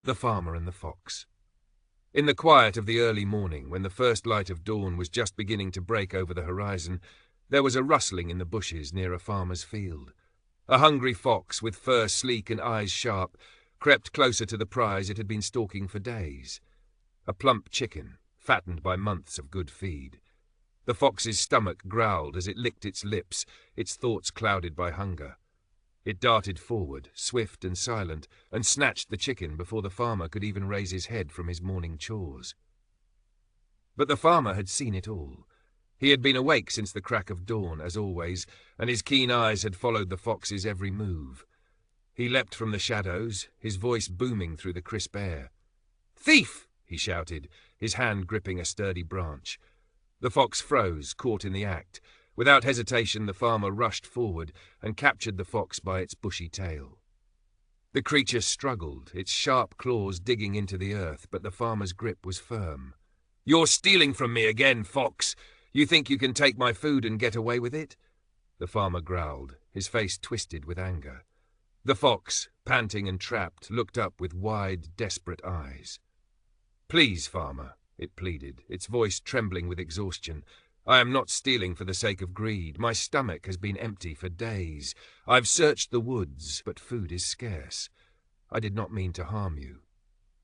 The Farmer and the Fox. In the quiet of the early morning, when the first light of dawn was just beginning to break over the horizon, there was a rustling in the bushes near a farmer's field. A hungry fox, with fur sleek and eyes sharp, crept closer to the prize it had been stalking for days. A plump chicken, fattened by months of good feed. The fox's stomach growled as it licked its lips, its thoughts clouded by hunger. It darted forward, swift and silent, and snatched the chicken before the farmer could even raise his head from his morning chores. But the farmer had seen it all. He had been awake since the crack of dawn, as always, and his keen eyes had followed the fox's every move. He leapt from the shadows, his voice booming through the crisp air. "Thief!" he shouted, his hand gripping a sturdy branch. The fox froze, caught in the act. Without hesitation, the farmer rushed forward and captured the fox by its bushy tail. The creature struggled, its sharp claws digging into the earth, but the farmer's grip was firm. "You're stealing from me again, fox! You think you can take my food and get away with it?" The farmer growled, his face twisted with anger. The fox, panting and trapped, looked up with wide, desperate eyes. "Please, farmer," it pleaded, its voice trembling with exhaustion. "I am not stealing for the sake of greed. My stomach has been empty for days. I've searched the woods, but food is scarce. I did not mean to harm you."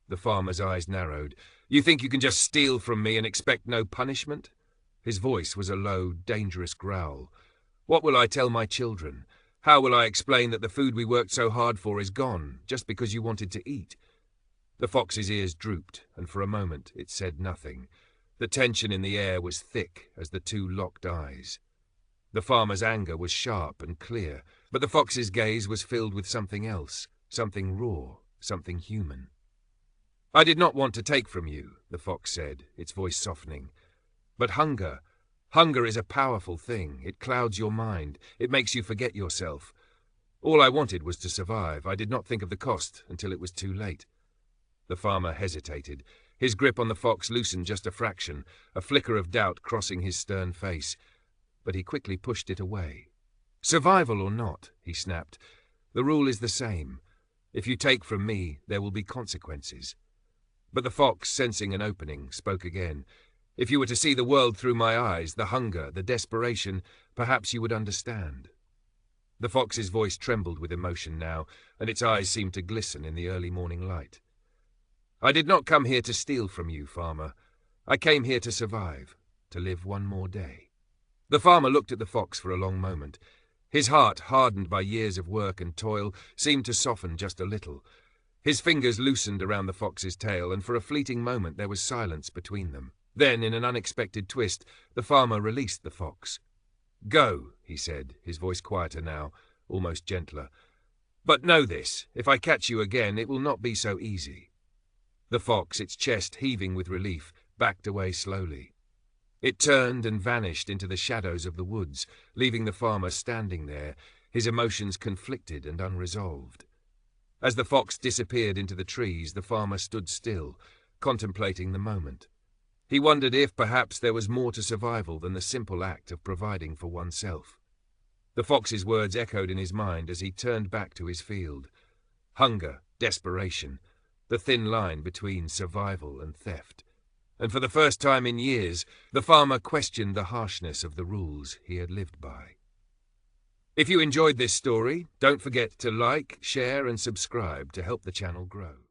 The farmer's eyes narrowed. "You think you can just steal from me and expect no punishment?" His voice was a low, dangerous growl. "What will I tell my children? How will I explain that the food we worked so hard for is gone, just because you wanted to eat?" The fox's ears drooped, and for a moment it said nothing. The tension in the air was thick as the two locked eyes. The farmer's anger was sharp and clear, but the fox's gaze was filled with something else, something raw, something human. "I did not want to take from you," the fox said, its voice softening. "But hunger is a powerful thing. It clouds your mind. It makes you forget yourself. All I wanted was to survive. I did not think of the cost until it was too late." The farmer hesitated. His grip on the fox loosened just a fraction, a flicker of doubt crossing his stern face. But he quickly pushed it away. "Survival or not," he snapped, "the rule is the same. If you take from me, there will be consequences." But the fox, sensing an opening, spoke again. "If you were to see the world through my eyes, the hunger, the desperation, perhaps you would understand." The fox's voice trembled with emotion now, and its eyes seemed to glisten in the early morning light. "I did not come here to steal from you, farmer. I came here to survive, to live one more day." The farmer looked at the fox for a long moment. His heart, hardened by years of work and toil, seemed to soften just a little. His fingers loosened around the fox's tail, and for a fleeting moment there was silence between them. Then, in an unexpected twist, the farmer released the fox. "Go," he said, his voice quieter now, almost gentler. "But know this, if I catch you again, it will not be so easy." The fox, its chest heaving with relief, backed away slowly. It turned and vanished into the shadows of the woods, leaving the farmer standing there, his emotions conflicted and unresolved. As the fox disappeared into the trees, the farmer stood still, contemplating the moment. He wondered if perhaps there was more to survival than the simple act of providing for oneself. The fox's words echoed in his mind as he turned back to his field. Hunger, desperation, the thin line between survival and theft. And for the first time in years, the farmer questioned the harshness of the rules he had lived by. If you enjoyed this story, don't forget to like, share and subscribe to help the channel grow.